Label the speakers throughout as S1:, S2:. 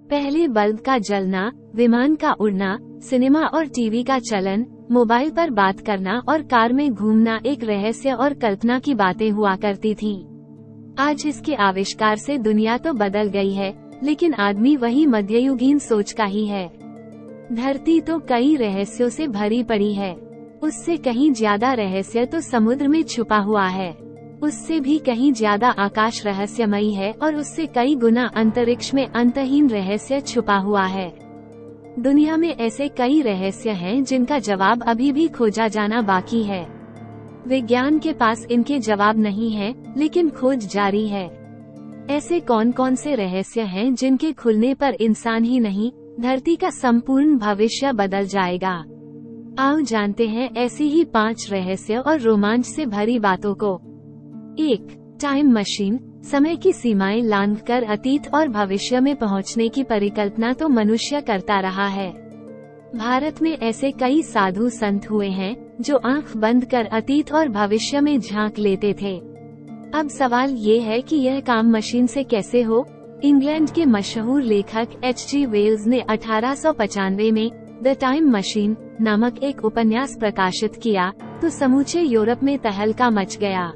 S1: पहले बल्ब का जलना, विमान का उड़ना, सिनेमा और टीवी का चलन, मोबाइल पर बात करना और कार में घूमना एक रहस्य और कल्पना की बातें हुआ करती थीं। आज इसके आविष्कार से दुनिया तो बदल गई है, लेकिन आदमी वही मध्ययुगीन सोच का ही है। धरती तो कई रहस्यों से भरी पड़ी है। उससे कहीं ज्यादा रहस्य तो समुद्र में छुपा हुआ है। उससे भी कहीं ज्यादा आकाश रहस्यमयी है और उससे कई गुना अंतरिक्ष में अंतहीन रहस्य छुपा हुआ है। दुनिया में ऐसे कई रहस्य हैं जिनका जवाब अभी भी खोजा जाना बाकी है। विज्ञान के पास इनके जवाब नहीं है, लेकिन खोज जारी है। ऐसे कौन कौन से रहस्य हैं जिनके खुलने पर इंसान ही नहीं, धरती का संपूर्ण भविष्य बदल जाएगा। आओ जानते हैं ऐसी ही 5 रहस्य और रोमांच से भरी बातों को। 1. Time machine. समय की सीमाएं लांघकर अतीत और भविष्य में पहुंचने की परिकल्पना तो मनुष्य करता रहा है। भारत में ऐसे कई साधु संत हुए हैं जो आंख बंद कर अतीत और भविष्य में झांक लेते थे। अब सवाल ये है कि यह काम मशीन से कैसे हो। इंग्लैंड के मशहूर लेखक H.G. वेल्स ने 1895 में द टाइम मशीन नामक एक उपन्यास प्रकाशित किया तो समूचे यूरोप में तहलका मच गया।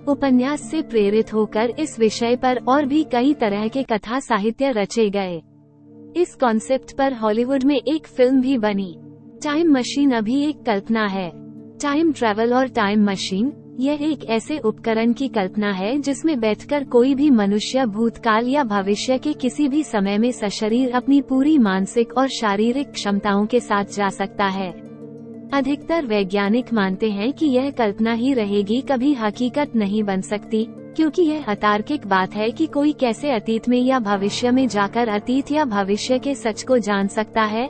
S1: उपन्यास से प्रेरित होकर इस विषय पर और भी कई तरह के कथा साहित्य रचे गए। इस कॉन्सेप्ट पर हॉलीवुड में एक फिल्म भी बनी। टाइम मशीन अभी एक कल्पना है। टाइम ट्रैवल और टाइम मशीन, यह एक ऐसे उपकरण की कल्पना है जिसमें बैठकर कोई भी मनुष्य भूतकाल या भविष्य के किसी भी समय में सशरीर अपनी पूरी मानसिक और शारीरिक क्षमताओं के साथ जा सकता है। अधिकतर वैज्ञानिक मानते हैं कि यह कल्पना ही रहेगी, कभी हकीकत नहीं बन सकती, क्योंकि यह अतार्किक बात है कि कोई कैसे अतीत में या भविष्य में जाकर अतीत या भविष्य के सच को जान सकता है।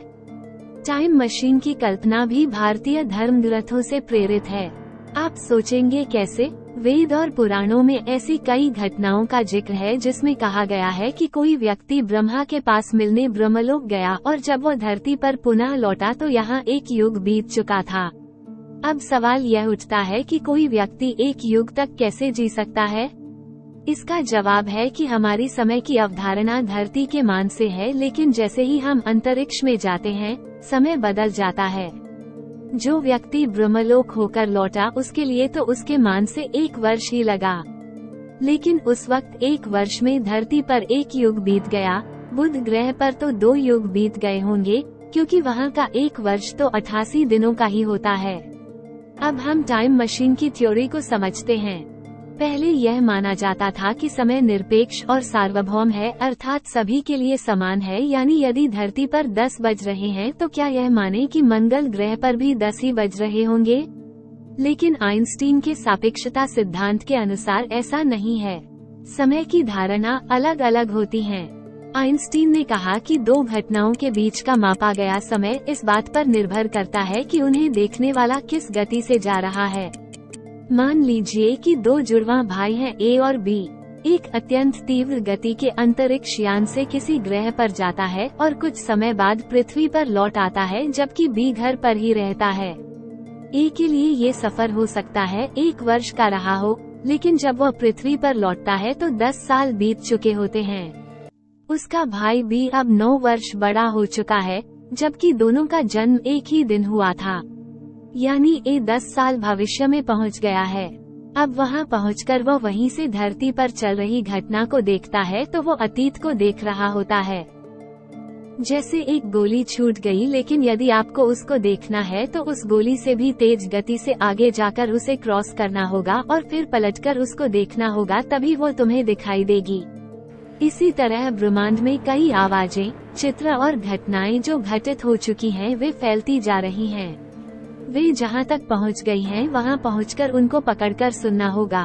S1: टाइम मशीन की कल्पना भी भारतीय धर्म ग्रंथों से प्रेरित है। आप सोचेंगे कैसे? वेद और पुराणों में ऐसी कई घटनाओं का जिक्र है जिसमें कहा गया है कि कोई व्यक्ति ब्रह्मा के पास मिलने ब्रह्मलोक गया और जब वो धरती पर पुनः लौटा तो यहाँ एक युग बीत चुका था। अब सवाल यह उठता है कि कोई व्यक्ति एक युग तक कैसे जी सकता है? इसका जवाब है कि हमारी समय की अवधारणा धरती के मान से है, लेकिन जैसे ही हम अंतरिक्ष में जाते हैं, समय बदल जाता है। जो व्यक्ति ब्रह्मलोक होकर लौटा उसके लिए तो उसके मान से 1 वर्ष ही लगा, लेकिन उस वक्त 1 वर्ष में धरती पर 1 युग बीत गया। बुध ग्रह पर तो 2 युग बीत गए होंगे, क्योंकि वहाँ का 1 वर्ष तो 88 दिनों का ही होता है। अब हम टाइम मशीन की थ्योरी को समझते हैं। पहले यह माना जाता था कि समय निरपेक्ष और सार्वभौम है, अर्थात सभी के लिए समान है। यानी यदि धरती पर 10 बज रहे हैं तो क्या यह माने कि मंगल ग्रह पर भी 10 ही बज रहे होंगे? लेकिन आइंस्टीन के सापेक्षता सिद्धांत के अनुसार ऐसा नहीं है। समय की धारणा अलग अलग होती है। आइंस्टीन ने कहा कि 2 घटनाओं के बीच का मापा गया समय इस बात पर निर्भर करता है कि उन्हें देखने वाला किस गति से जा रहा है। मान लीजिए कि 2 जुड़वा भाई हैं A और B। एक अत्यंत तीव्र गति के अंतरिक्ष यान से किसी ग्रह पर जाता है और कुछ समय बाद पृथ्वी पर लौट आता है, जबकि B घर पर ही रहता है। A के लिए ये सफर हो सकता है 1 वर्ष का रहा हो, लेकिन जब वह पृथ्वी पर लौटता है तो 10 साल बीत चुके होते हैं। उसका भाई B अब 9 वर्ष बड़ा हो चुका है, जबकि दोनों का जन्म एक ही दिन हुआ था। यानी A 10 साल भविष्य में पहुंच गया है। अब वहां पहुंचकर वो वहीं से धरती पर चल रही घटना को देखता है तो वो अतीत को देख रहा होता है। जैसे एक गोली छूट गई, लेकिन यदि आपको उसको देखना है तो उस गोली से भी तेज गति से आगे जाकर उसे क्रॉस करना होगा और फिर पलटकर उसको देखना होगा, तभी वो तुम्हें दिखाई देगी। इसी तरह ब्रह्मांड में कई आवाजें, चित्र और घटनाएं जो घटित हो चुकी हैं वे फैलती जा रही हैं। वे जहां तक पहुंच गई हैं वहां पहुंचकर उनको पकड़कर सुनना होगा।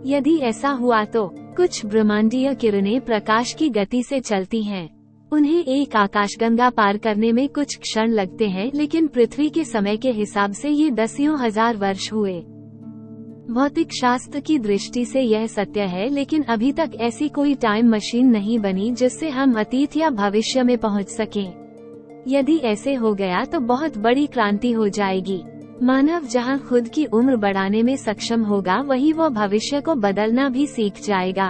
S1: यदि ऐसा हुआ तो कुछ ब्रह्मांडीय किरणें प्रकाश की गति से चलती हैं। उन्हें एक आकाशगंगा पार करने में कुछ क्षण लगते हैं, लेकिन पृथ्वी के समय के हिसाब से ये 10,000 वर्ष हुए। भौतिक शास्त्र की दृष्टि से यह सत्य है, लेकिन अभी तक ऐसी कोई टाइम मशीन नहीं बनी जिससे हम अतीत या भविष्य में पहुंच सकें। यदि ऐसे हो गया तो बहुत बड़ी क्रांति हो जाएगी। मानव जहां खुद की उम्र बढ़ाने में सक्षम होगा, वहीं वो भविष्य को बदलना भी सीख जाएगा।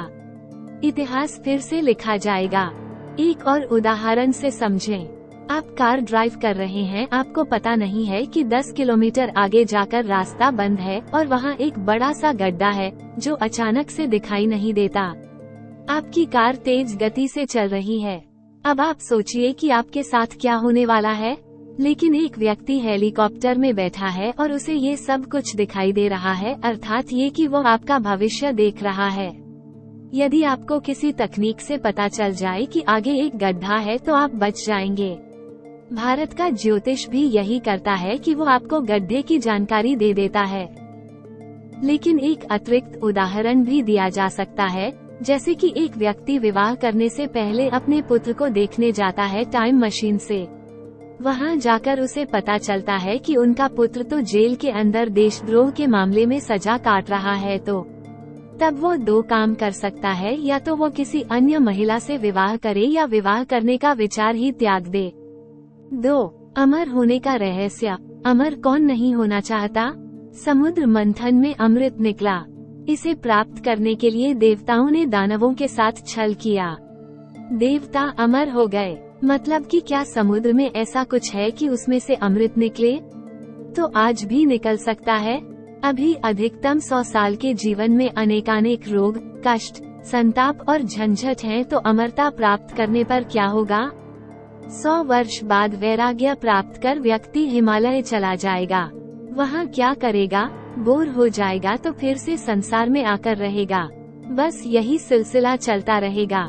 S1: इतिहास फिर से लिखा जाएगा। एक और उदाहरण से समझें। आप कार ड्राइव कर रहे हैं, आपको पता नहीं है कि 10 किलोमीटर आगे जाकर रास्ता बंद है और वहाँ एक बड़ा सा गड्ढा है जो अचानक से दिखाई नहीं देता। आपकी कार तेज गति से चल रही है। अब आप सोचिए कि आपके साथ क्या होने वाला है। लेकिन एक व्यक्ति हेलीकॉप्टर में बैठा है और उसे ये सब कुछ दिखाई दे रहा है, अर्थात ये कि वो आपका भविष्य देख रहा है। यदि आपको किसी तकनीक से पता चल जाए कि आगे एक गड्ढा है तो आप बच जाएंगे। भारत का ज्योतिष भी यही करता है कि वो आपको गड्ढे की जानकारी दे देता है। लेकिन एक अतिरिक्त उदाहरण भी दिया जा सकता है, जैसे कि एक व्यक्ति विवाह करने से पहले अपने पुत्र को देखने जाता है टाइम मशीन से। वहां जाकर उसे पता चलता है कि उनका पुत्र तो जेल के अंदर देशद्रोह के मामले में सजा काट रहा है, तो तब वो 2 काम कर सकता है, या तो वो किसी अन्य महिला से विवाह करे या विवाह करने का विचार ही त्याग दे। 2. अमर होने का रहस्य। अमर कौन नहीं होना चाहता? समुद्र मंथन में अमृत निकला। इसे प्राप्त करने के लिए देवताओं ने दानवों के साथ छल किया। देवता अमर हो गए। मतलब कि क्या समुद्र में ऐसा कुछ है कि उसमें से अमृत निकले? तो आज भी निकल सकता है। अभी अधिकतम 100 साल के जीवन में अनेकानेक रोग, कष्ट, संताप और झंझट हैं, तो अमरता प्राप्त करने पर क्या होगा? 100 वर्ष बाद वैराग्य प्राप्त कर व्यक्ति हिमालय चला जाएगा। वहाँ क्या करेगा? बोर हो जाएगा तो फिर से संसार में आकर रहेगा। बस यही सिलसिला चलता रहेगा।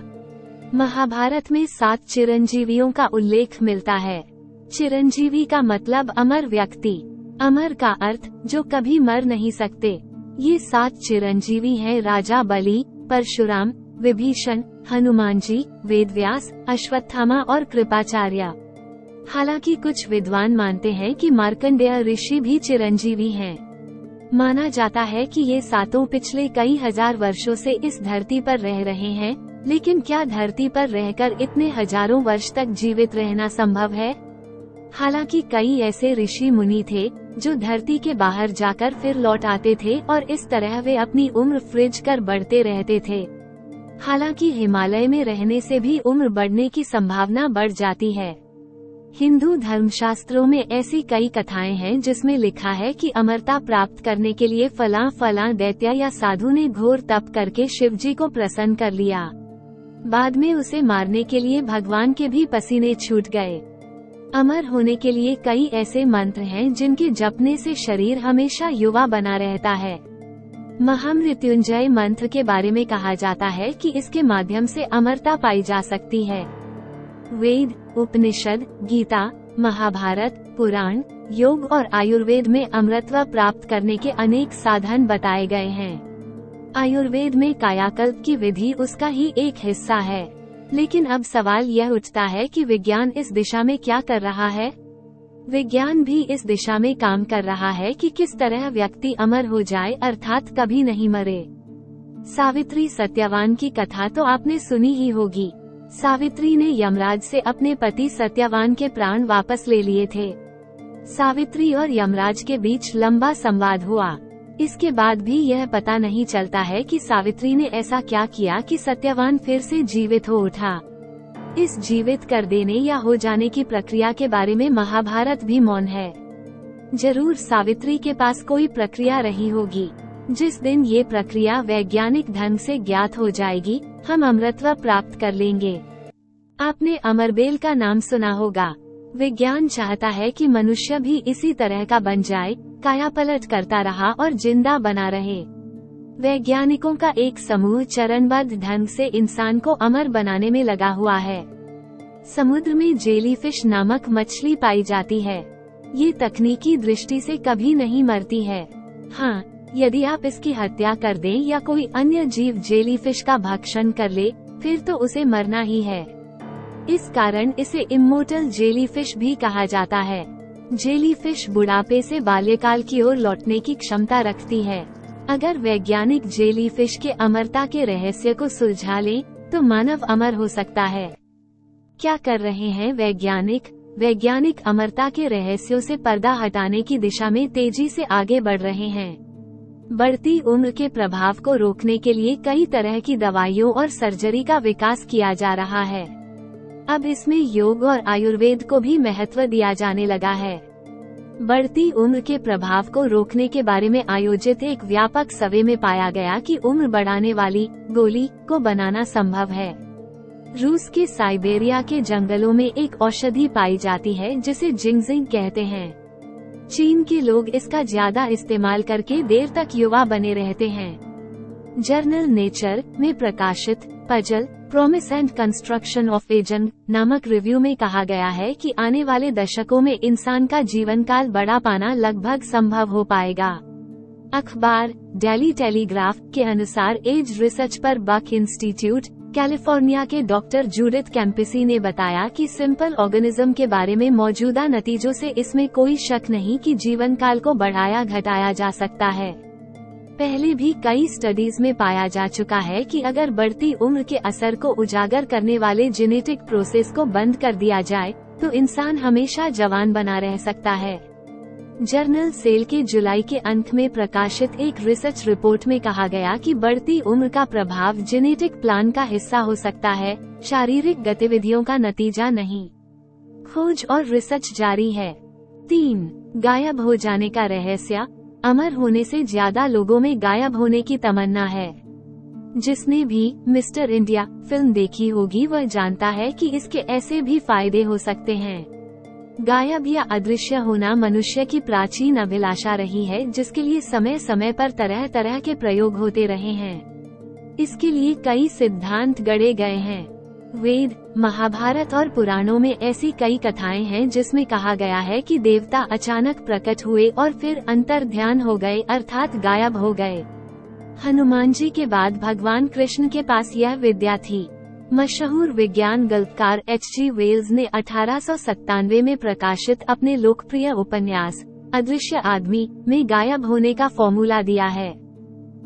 S1: महाभारत में 7 चिरंजीवियों का उल्लेख मिलता है। चिरंजीवी का मतलब अमर व्यक्ति। अमर का अर्थ जो कभी मर नहीं सकते। ये 7 चिरंजीवी हैं राजा बलि, परशुराम, विभीषण, हनुमान जी, वेदव्यास, अश्वत्थामा और कृपाचार्य। हालांकि कुछ विद्वान मानते हैं कि मार्कंडेय ऋषि भी चिरंजीवी हैं। माना जाता है कि ये 7 पिछले कई हजार वर्षों से इस धरती पर रह रहे हैं, लेकिन क्या धरती पर रहकर इतने हजारों वर्ष तक जीवित रहना संभव है? हालांकि कई ऐसे ऋषि मुनि थे जो धरती के बाहर जाकर फिर लौट आते थे और इस तरह वे अपनी उम्र फ्रिज कर बढ़ते रहते थे। हालांकि हिमालय में रहने से भी उम्र बढ़ने की संभावना बढ़ जाती है। हिंदू धर्मशास्त्रों में ऐसी कई कथाएं हैं जिसमें लिखा है कि अमरता प्राप्त करने के लिए फलां दैत्य या साधु ने घोर तप करके शिवजी को प्रसन्न कर लिया। बाद में उसे मारने के लिए भगवान के भी पसीने छूट गए। अमर होने के लिए कई ऐसे मंत्र हैं जिनके जपने से शरीर हमेशा युवा बना रहता है। महामृत्युंजय मंत्र के बारे में कहा जाता है कि इसके माध्यम से अमरता पाई जा सकती है। वेद, उपनिषद, गीता, महाभारत, पुराण, योग और आयुर्वेद में अमरत्व प्राप्त करने के अनेक साधन बताए गए हैं। आयुर्वेद में कायाकल्प की विधि उसका ही एक हिस्सा है। लेकिन अब सवाल यह उठता है कि विज्ञान इस दिशा में क्या कर रहा है? विज्ञान भी इस दिशा में काम कर रहा है कि किस तरह व्यक्ति अमर हो जाए, अर्थात कभी नहीं मरे। सावित्री सत्यवान की कथा तो आपने सुनी ही होगी। सावित्री ने यमराज से अपने पति सत्यवान के प्राण वापस ले लिए थे। सावित्री और यमराज के बीच लंबा संवाद हुआ। इसके बाद भी यह पता नहीं चलता है कि सावित्री ने ऐसा क्या किया कि सत्यवान फिर से जीवित हो उठा। इस जीवित कर देने या हो जाने की प्रक्रिया के बारे में महाभारत भी मौन है। जरूर सावित्री के पास कोई प्रक्रिया रही होगी। जिस दिन ये प्रक्रिया वैज्ञानिक ढंग से ज्ञात हो जाएगी, हम अमरत्व प्राप्त कर लेंगे। आपने अमरबेल का नाम सुना होगा। विज्ञान चाहता है कि मनुष्य भी इसी तरह का बन जाए, कायापलट करता रहा और जिंदा बना रहे। वैज्ञानिकों का एक समूह चरणबद्ध ढंग से इंसान को अमर बनाने में लगा हुआ है। समुद्र में जेलीफिश नामक मछली पाई जाती है। ये तकनीकी दृष्टि से कभी नहीं मरती है। हाँ, यदि आप इसकी हत्या कर दें या कोई अन्य जीव जेलीफिश का भक्षण कर ले, फिर तो उसे मरना ही है। इस कारण इसे इम्मोर्टल जेलीफिश भी कहा जाता है। जेलीफिश बुढ़ापे से बाल्यकाल की ओर लौटने की क्षमता रखती है। अगर वैज्ञानिक जेलीफिश के अमरता के रहस्य को सुलझा लें, तो मानव अमर हो सकता है। क्या कर रहे हैं वैज्ञानिक? वैज्ञानिक अमरता के रहस्यों से पर्दा हटाने की दिशा में तेजी से आगे बढ़ रहे हैं। बढ़ती उम्र के प्रभाव को रोकने के लिए कई तरह की दवाइयों और सर्जरी का विकास किया जा रहा है। अब इसमें योग और आयुर्वेद को भी महत्व दिया जाने लगा है। बढ़ती उम्र के प्रभाव को रोकने के बारे में आयोजित एक व्यापक सर्वे में पाया गया कि उम्र बढ़ाने वाली गोली को बनाना संभव है। रूस के साइबेरिया के जंगलों में एक औषधि पाई जाती है जिसे जिंगजिंग कहते हैं। चीन के लोग इसका ज्यादा इस्तेमाल करके देर तक युवा बने रहते हैं। जर्नल नेचर में प्रकाशित puzzle promise and construction of a जंग नामक रिव्यू में कहा गया है कि आने वाले दशकों में इंसान का जीवन काल बढ़ा पाना लगभग संभव हो पाएगा। अखबार डेली टेलीग्राफ के अनुसार एज रिसर्च पर बक इंस्टीट्यूट कैलिफोर्निया के डॉक्टर जूडिथ कैम्पसी ने बताया कि सिंपल ऑर्गेनिज्म के बारे में मौजूदा नतीजों से इसमें कोई शक नहीं कि जीवन काल को बढ़ाया घटाया जा सकता है। पहले भी कई स्टडीज में पाया जा चुका है कि अगर बढ़ती उम्र के असर को उजागर करने वाले जेनेटिक प्रोसेस को बंद कर दिया जाए तो इंसान हमेशा जवान बना रह सकता है। जर्नल सेल के जुलाई के अंत में प्रकाशित एक रिसर्च रिपोर्ट में कहा गया कि बढ़ती उम्र का प्रभाव जेनेटिक प्लान का हिस्सा हो सकता है, शारीरिक गतिविधियों का नतीजा नहीं। खोज और रिसर्च जारी है। 3. गायब हो जाने का रहस्य। अमर होने से ज्यादा लोगों में गायब होने की तमन्ना है। जिसने भी मिस्टर इंडिया फिल्म देखी होगी वह जानता है कि इसके ऐसे भी फायदे हो सकते हैं। गायब या अदृश्य होना मनुष्य की प्राचीन अभिलाषा रही है, जिसके लिए समय समय पर तरह तरह के प्रयोग होते रहे हैं। इसके लिए कई सिद्धांत गढ़े गए हैं। वेद, महाभारत और पुराणों में ऐसी कई कथाएं हैं जिसमें कहा गया है कि देवता अचानक प्रकट हुए और फिर अंतर्ध्यान हो गए अर्थात गायब हो गए। हनुमान जी के बाद भगवान कृष्ण के पास यह विद्या थी। मशहूर विज्ञान गल्पकार H.G. वेल्स ने 1897 में प्रकाशित अपने लोकप्रिय उपन्यास अदृश्य आदमी में गायब होने का फॉर्मूला दिया है।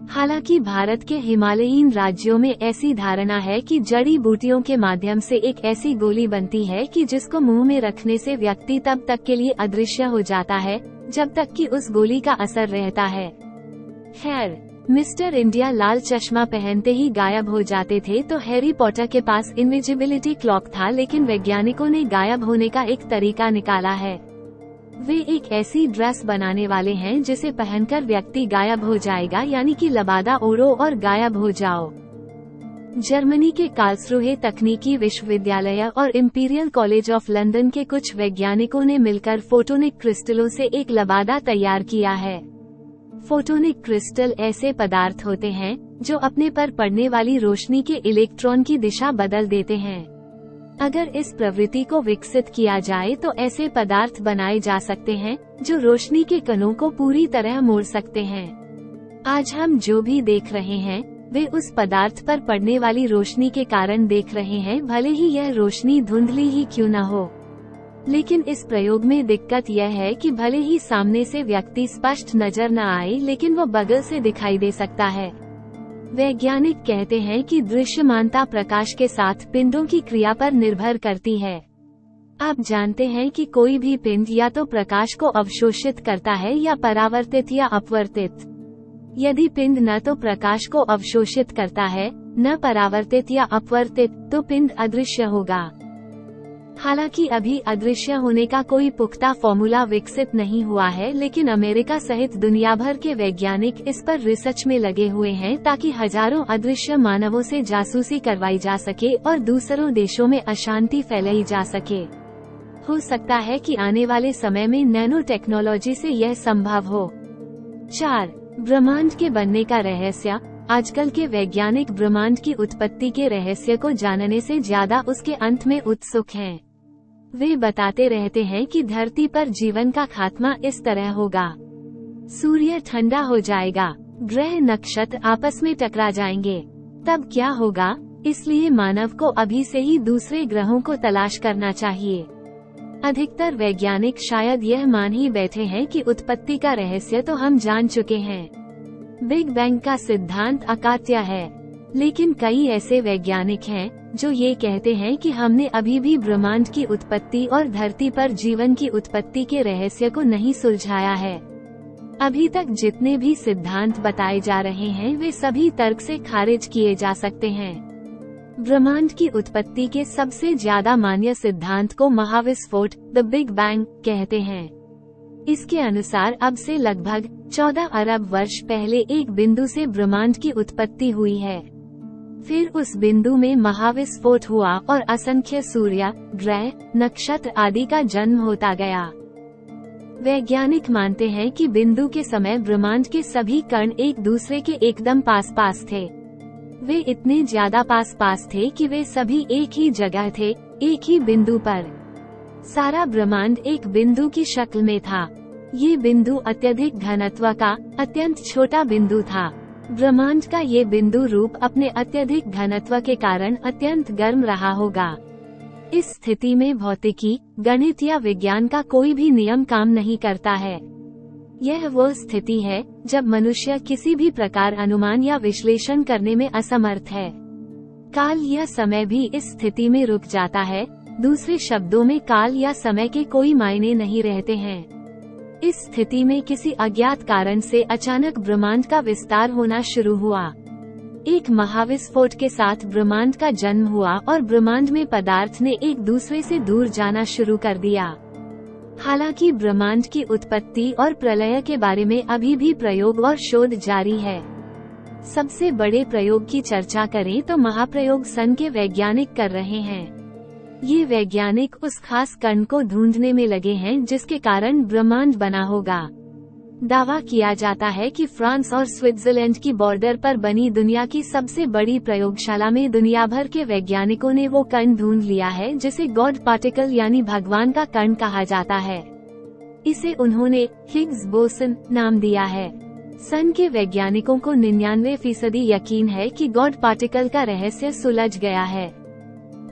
S1: हालांकि भारत के हिमालयीन राज्यों में ऐसी धारणा है कि जड़ी बूटियों के माध्यम से एक ऐसी गोली बनती है कि जिसको मुंह में रखने से व्यक्ति तब तक के लिए अदृश्य हो जाता है जब तक कि उस गोली का असर रहता है। खैर, मिस्टर इंडिया लाल चश्मा पहनते ही गायब हो जाते थे तो हैरी पॉटर के पास इनविजिबिलिटी क्लॉक था, लेकिन वैज्ञानिकों ने गायब होने का एक तरीका निकाला है। वे एक ऐसी ड्रेस बनाने वाले हैं जिसे पहनकर व्यक्ति गायब हो जाएगा, यानी कि लबादा ओढ़ो और गायब हो जाओ। जर्मनी के कार्लसरूहे तकनीकी विश्वविद्यालय और इंपीरियल कॉलेज ऑफ लंदन के कुछ वैज्ञानिकों ने मिलकर फोटोनिक क्रिस्टलों से एक लबादा तैयार किया है। फोटोनिक क्रिस्टल ऐसे पदार्थ होते हैं जो अपने पर पड़ने वाली रोशनी के इलेक्ट्रॉन की दिशा बदल देते हैं। अगर इस प्रवृत्ति को विकसित किया जाए तो ऐसे पदार्थ बनाए जा सकते हैं जो रोशनी के कणों को पूरी तरह मोड़ सकते हैं। आज हम जो भी देख रहे हैं वे उस पदार्थ पर पड़ने वाली रोशनी के कारण देख रहे हैं, भले ही यह रोशनी धुंधली ही क्यों न हो। लेकिन इस प्रयोग में दिक्कत यह है कि भले ही सामने से व्यक्ति स्पष्ट नजर न आए, लेकिन वो बगल से दिखाई दे सकता है। वैज्ञानिक कहते हैं कि दृश्यमानता प्रकाश के साथ पिंडों की क्रिया पर निर्भर करती है। आप जानते हैं कि कोई भी पिंड या तो प्रकाश को अवशोषित करता है या परावर्तित या अपवर्तित। यदि पिंड न तो प्रकाश को अवशोषित करता है न परावर्तित या अपवर्तित, तो पिंड अदृश्य होगा। हालांकि अभी अदृश्य होने का कोई पुख्ता फॉर्मूला विकसित नहीं हुआ है, लेकिन अमेरिका सहित दुनिया भर के वैज्ञानिक इस पर रिसर्च में लगे हुए हैं ताकि हजारों अदृश्य मानवों से जासूसी करवाई जा सके और दूसरों देशों में अशांति फैलाई जा सके। हो सकता है कि आने वाले समय में नैनो टेक्नोलॉजी से यह संभव हो। 4. ब्रह्मांड के बनने का रहस्य। आजकल के वैज्ञानिक ब्रह्मांड की उत्पत्ति के रहस्य को जानने से ज्यादा उसके अंत में उत्सुक हैं। वे बताते रहते हैं कि धरती पर जीवन का खात्मा इस तरह होगा। सूर्य ठंडा हो जाएगा, ग्रह नक्षत्र आपस में टकरा जाएंगे, तब क्या होगा? इसलिए मानव को अभी से ही दूसरे ग्रहों को तलाश करना चाहिए। अधिकतर वैज्ञानिक शायद यह मान ही बैठे हैं कि उत्पत्ति का रहस्य तो हम जान चुके हैं। बिग बैंग का सिद्धांत अकाट्य है, लेकिन कई ऐसे वैज्ञानिक हैं जो ये कहते हैं कि हमने अभी भी ब्रह्मांड की उत्पत्ति और धरती पर जीवन की उत्पत्ति के रहस्य को नहीं सुलझाया है। अभी तक जितने भी सिद्धांत बताए जा रहे हैं वे सभी तर्क से खारिज किए जा सकते हैं। ब्रह्मांड की उत्पत्ति के सबसे ज्यादा मान्य सिद्धांत को महाविस्फोट, द बिग बैंग कहते हैं। इसके अनुसार अब से लगभग 14 अरब वर्ष पहले एक बिंदु से ब्रह्मांड की उत्पत्ति हुई है। फिर उस बिंदु में महाविस्फोट हुआ और असंख्य सूर्य, ग्रह, नक्षत्र आदि का जन्म होता गया। वैज्ञानिक मानते हैं कि बिंदु के समय ब्रह्मांड के सभी कण एक दूसरे के एकदम पास पास थे। वे इतने ज्यादा पास पास थे कि वे सभी एक ही जगह थे, एक ही बिंदु पर। सारा ब्रह्मांड एक बिंदु की शक्ल में था। ये बिंदु अत्यधिक घनत्व का अत्यंत छोटा बिंदु था। ब्रह्मांड का ये बिंदु रूप अपने अत्यधिक घनत्व के कारण अत्यंत गर्म रहा होगा। इस स्थिति में भौतिकी, गणित या विज्ञान का कोई भी नियम काम नहीं करता है। यह वो स्थिति है जब मनुष्य किसी भी प्रकार अनुमान या विश्लेषण करने में असमर्थ है। काल या समय भी इस स्थिति में रुक जाता है। दूसरे शब्दों में काल या समय के कोई मायने नहीं रहते हैं। इस स्थिति में किसी अज्ञात कारण से अचानक ब्रह्मांड का विस्तार होना शुरू हुआ। एक महाविस्फोट के साथ ब्रह्मांड का जन्म हुआ और ब्रह्मांड में पदार्थ ने एक दूसरे से दूर जाना शुरू कर दिया। हालांकि ब्रह्मांड की उत्पत्ति और प्रलय के बारे में अभी भी प्रयोग और शोध जारी है। सबसे बड़े प्रयोग की चर्चा करें तो महाप्रयोग सन के वैज्ञानिक कर रहे हैं। ये वैज्ञानिक उस खास कण को ढूंढने में लगे हैं जिसके कारण ब्रह्मांड बना होगा। दावा किया जाता है कि फ्रांस और स्विट्जरलैंड की बॉर्डर पर बनी दुनिया की सबसे बड़ी प्रयोगशाला में दुनिया भर के वैज्ञानिकों ने वो कण ढूंढ लिया है जिसे गॉड पार्टिकल यानी भगवान का कण कहा जाता है। इसे उन्होंने हिग्स बोसन नाम दिया है। सन के वैज्ञानिकों को 99% यकीन है कि गॉड पार्टिकल का रहस्य सुलझ गया है।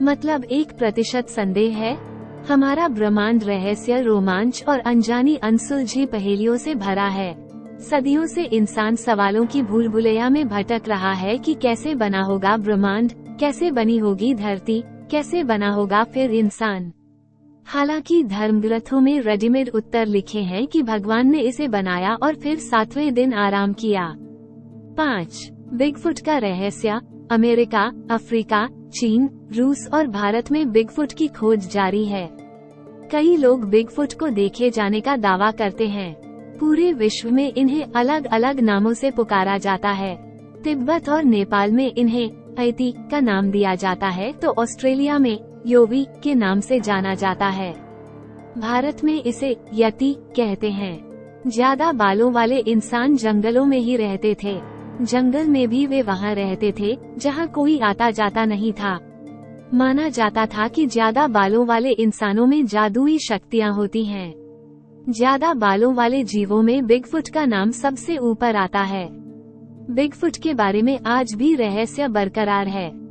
S1: मतलब 1% संदेह है। हमारा ब्रह्मांड रहस्य, रोमांच और अनजानी अनसुलझी पहेलियों से भरा है। सदियों से इंसान सवालों की भूल-भुलैया में भटक रहा है कि कैसे बना होगा ब्रह्मांड, कैसे बनी होगी धरती, कैसे बना होगा फिर इंसान। हालांकि धर्मग्रंथों में रेडीमेड उत्तर लिखे हैं कि भगवान ने इसे बनाया और फिर 7वें दिन आराम किया। 5. बिगफुट का रहस्य। अमेरिका, अफ्रीका, चीन, रूस और भारत में बिगफुट की खोज जारी है। कई लोग बिगफुट को देखे जाने का दावा करते हैं। पूरे विश्व में इन्हें अलग अलग नामों से पुकारा जाता है। तिब्बत और नेपाल में इन्हें ऐती का नाम दिया जाता है तो ऑस्ट्रेलिया में योवी के नाम से जाना जाता है। भारत में इसे यति कहते हैं। ज्यादा बालों वाले इंसान जंगलों में ही रहते थे। जंगल में भी वे वहाँ रहते थे जहाँ कोई आता जाता नहीं था। माना जाता था कि ज्यादा बालों वाले इंसानों में जादुई शक्तियाँ होती हैं। ज्यादा बालों वाले जीवों में बिगफुट का नाम सबसे ऊपर आता है। बिगफुट के बारे में आज भी रहस्य बरकरार है।